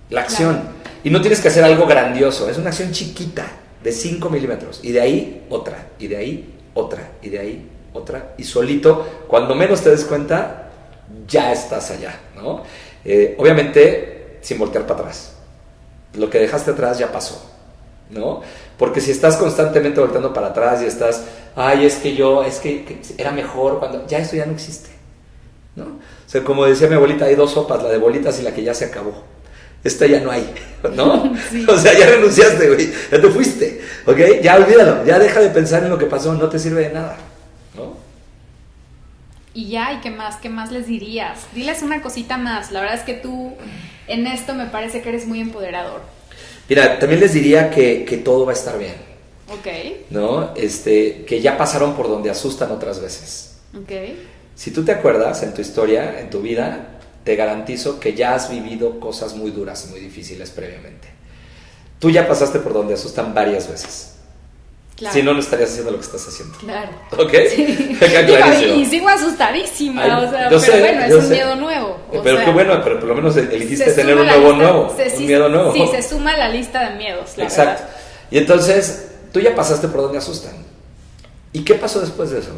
La acción. Claro. Y no tienes que hacer algo grandioso. Es una acción chiquita de 5 milímetros. Y de ahí otra. Y de ahí otra. Y de ahí otra. Y solito, cuando menos te des cuenta, ya estás allá, ¿no? Obviamente, sin voltear para atrás. Lo que dejaste atrás ya pasó, ¿no? Porque si estás constantemente volteando para atrás y estás, ay, es que era mejor cuando... Ya eso ya no existe, ¿no? O sea, como decía mi abuelita, hay dos sopas, la de bolitas y la que ya se acabó. Esta ya no hay, ¿no? Sí. O sea, ya renunciaste, güey, ya te fuiste, ¿ok? Ya olvídalo, ya deja de pensar en lo que pasó, no te sirve de nada, ¿no? Y ya, ¿y qué más les dirías? Diles una cosita más, la verdad es que tú en esto me parece que eres muy empoderador. Mira, también les diría que todo va a estar bien, Ok. ¿no? Que ya pasaron por donde asustan otras veces. Ok. Si tú te acuerdas en tu historia, en tu vida, te garantizo que ya has vivido cosas muy duras y muy difíciles previamente. Tú ya pasaste por donde asustan varias veces. Claro. Si no, no estarías haciendo lo que estás haciendo. Claro. ¿Ok? Sí. Queda clarísimo. Y sigo asustadísima, Ay, o sea, yo pero sé, bueno, es yo un sé. miedo nuevo. Pero sea, qué bueno, pero por lo menos elegiste se tener suma un la nuevo lista, nuevo, un miedo nuevo. Sí, se suma a la lista de miedos, la Exacto. verdad. Y entonces, tú ya pasaste por donde asustan. ¿Y qué pasó después de eso?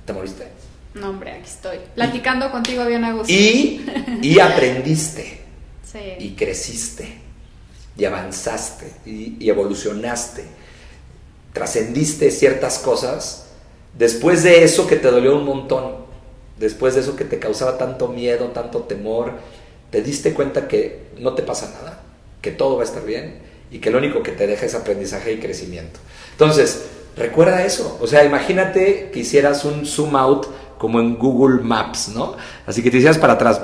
¿Te moriste? No, hombre, aquí estoy. Platicando contigo bien a gusto. Y aprendiste. Sí. Y creciste. Y avanzaste. Y evolucionaste. Trascendiste ciertas cosas. Después de eso que te dolió un montón. Después de eso que te causaba tanto miedo, tanto temor. Te diste cuenta que no te pasa nada. Que todo va a estar bien. Y que lo único que te deja es aprendizaje y crecimiento. Entonces, recuerda eso. O sea, imagínate que hicieras un zoom out como en Google Maps, ¿no? Así que te hicieras para atrás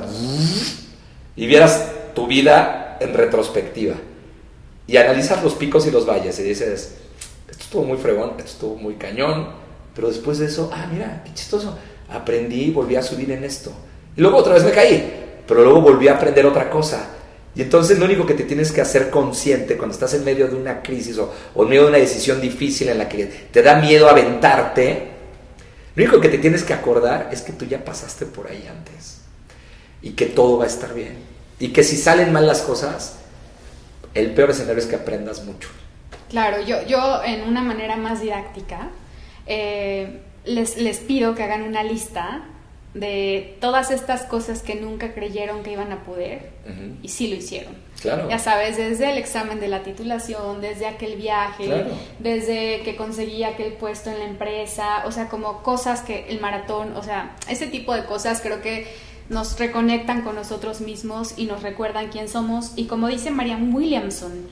y vieras tu vida en retrospectiva. Y analizas los picos y los valles y dices, esto estuvo muy fregón, esto estuvo muy cañón, pero después de eso, mira, qué chistoso, aprendí y volví a subir en esto. Y luego otra vez me caí, pero luego volví a aprender otra cosa. Y entonces lo único que te tienes que hacer consciente cuando estás en medio de una crisis o en medio de una decisión difícil en la que te da miedo aventarte, lo único que te tienes que acordar es que tú ya pasaste por ahí antes y que todo va a estar bien. Y que si salen mal las cosas, el peor escenario es que aprendas mucho. Claro, yo en una manera más didáctica les pido que hagan una lista de todas estas cosas que nunca creyeron que iban a poder y sí lo hicieron. Claro. Ya sabes, desde el examen de la titulación, desde aquel viaje, claro, desde que conseguí aquel puesto en la empresa, o sea, como cosas que el maratón, o sea, ese tipo de cosas creo que nos reconectan con nosotros mismos y nos recuerdan quién somos. Y como dice Marianne Williamson,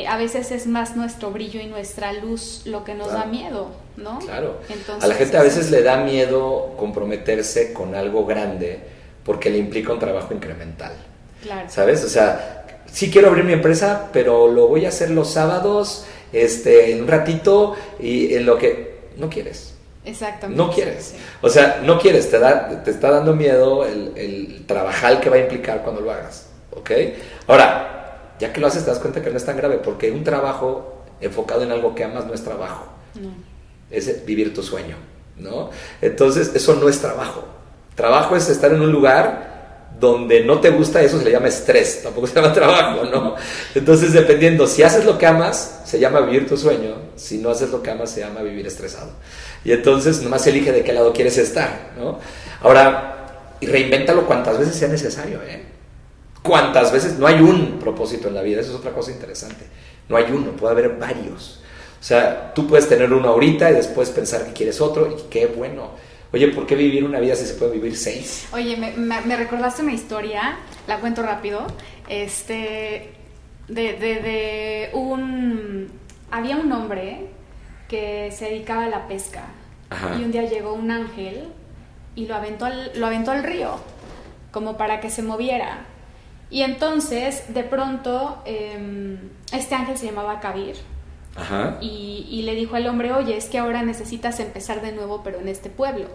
a veces es más nuestro brillo y nuestra luz lo que nos da miedo, ¿no? Claro. Entonces, a la gente a veces le da miedo comprometerse con algo grande porque le implica un trabajo incremental. Claro. ¿Sabes? O sea, sí quiero abrir mi empresa, pero lo voy a hacer los sábados, en un ratito y en lo que no quieres. Exactamente. No quieres. Sí. O sea, no quieres, te está dando miedo el trabajar que va a implicar cuando lo hagas. ¿Ok? Ahora, ya que lo haces te das cuenta que no es tan grave, porque un trabajo enfocado en algo que amas no es trabajo. No. Es vivir tu sueño, ¿no? Entonces, eso no es trabajo. Trabajo es estar en un lugar donde no te gusta, eso se le llama estrés, tampoco se llama trabajo, ¿no? Entonces, dependiendo, si haces lo que amas, se llama vivir tu sueño, si no haces lo que amas, se llama vivir estresado. Y entonces, nomás elige de qué lado quieres estar, ¿no? Ahora, y reinvéntalo cuantas veces sea necesario, ¿eh? Cuantas veces, no hay un propósito en la vida, eso es otra cosa interesante, no hay uno, puede haber varios. O sea, tú puedes tener uno ahorita y después pensar que quieres otro, y qué bueno. Oye, ¿por qué vivir una vida si se puede vivir 6? Oye, me recordaste una historia, la cuento rápido, había un hombre que se dedicaba a la pesca. Ajá. Y un día llegó un ángel y lo aventó al río, como para que se moviera. Y entonces, de pronto, este ángel se llamaba Kabir. Ajá. Y le dijo al hombre, oye, es que ahora necesitas empezar de nuevo, pero en este pueblo.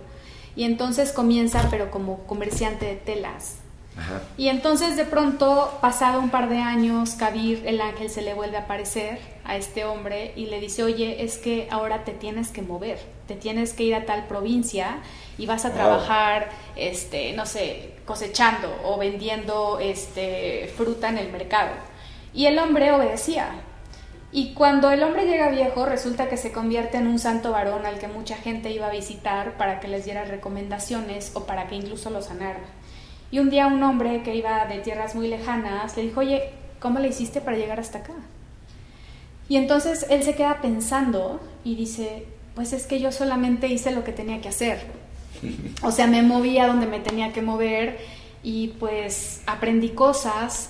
Y entonces comienza, pero como comerciante de telas. Ajá. Y entonces de pronto, pasado un par de años, Kabir, el ángel, se le vuelve a aparecer a este hombre y le dice, oye, es que ahora te tienes que mover, te tienes que ir a tal provincia y vas a trabajar, no sé, cosechando o vendiendo fruta en el mercado. Y el hombre obedecía. Y cuando el hombre llega viejo, resulta que se convierte en un santo varón al que mucha gente iba a visitar para que les diera recomendaciones o para que incluso lo sanara. Y un día un hombre que iba de tierras muy lejanas le dijo, oye, ¿cómo le hiciste para llegar hasta acá? Y entonces él se queda pensando y dice, pues es que yo solamente hice lo que tenía que hacer. O sea, me moví a donde me tenía que mover, y pues aprendí cosas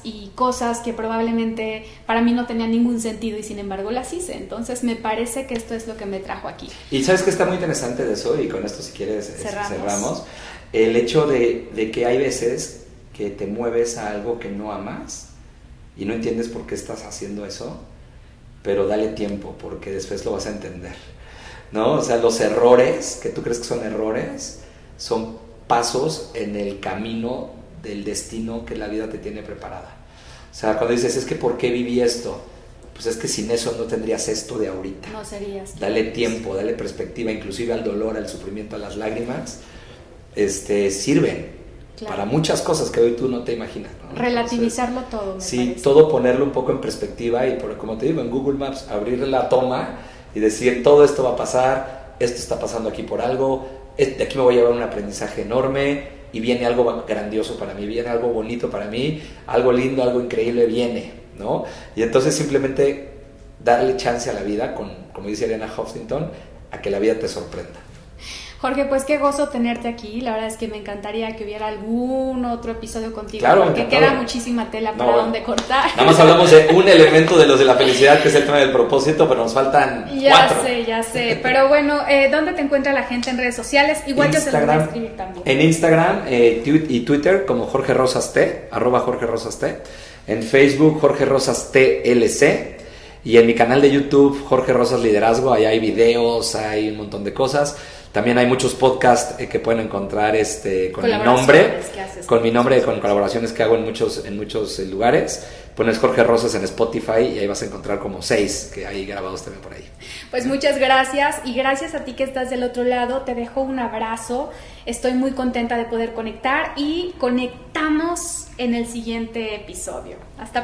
que probablemente para mí no tenían ningún sentido y sin embargo las hice. Entonces me parece que esto es lo que me trajo aquí. Y sabes que está muy interesante de eso, y con esto si quieres cerramos, el hecho de que hay veces que te mueves a algo que no amas y no entiendes por qué estás haciendo eso, pero dale tiempo porque después lo vas a entender, ¿no? O sea, los errores que tú crees que son errores son pasos en el camino del destino que la vida te tiene preparada. O sea, cuando dices, es que ¿por qué viví esto? Pues es que sin eso no tendrías esto de ahorita. No serías. Dale tiempo, dale perspectiva, inclusive al dolor, al sufrimiento, a las lágrimas, sirven para muchas cosas que hoy tú no te imaginas, ¿no? Relativizarlo todo, sí, parece. todo ponerlo un poco en perspectiva y, como te digo, en Google Maps, abrir la toma y decir, todo esto va a pasar, esto está pasando aquí por algo, de aquí me voy a llevar un aprendizaje enorme, y viene algo grandioso para mí, viene algo bonito para mí, algo lindo, algo increíble viene, ¿no? Y entonces simplemente darle chance a la vida, como dice Arianna Huffington, a que la vida te sorprenda. Jorge, pues qué gozo tenerte aquí. La verdad es que me encantaría que hubiera algún otro episodio contigo, claro, porque encantado. queda muchísima tela para donde cortar. Nada más hablamos de un elemento de los de la felicidad, que es el tema del propósito, pero nos faltan 4. Ya sé. Pero bueno, ¿dónde te encuentra la gente en redes sociales? Igual Instagram, yo se los voy a escribir también. En Instagram y Twitter como Jorge Rosas T, @Jorge Rosas T. En Facebook Jorge Rosas TLC. Y en mi canal de YouTube Jorge Rosas Liderazgo, ahí hay videos, hay un montón de cosas. También hay muchos podcasts que pueden encontrar con mi nombre, con colaboraciones que hago en muchos lugares. Pones Jorge Rosas en Spotify y ahí vas a encontrar como 6 que hay grabados también por ahí. Pues muchas gracias, y gracias a ti que estás del otro lado. Te dejo un abrazo. Estoy muy contenta de poder conectar y conectamos en el siguiente episodio. Hasta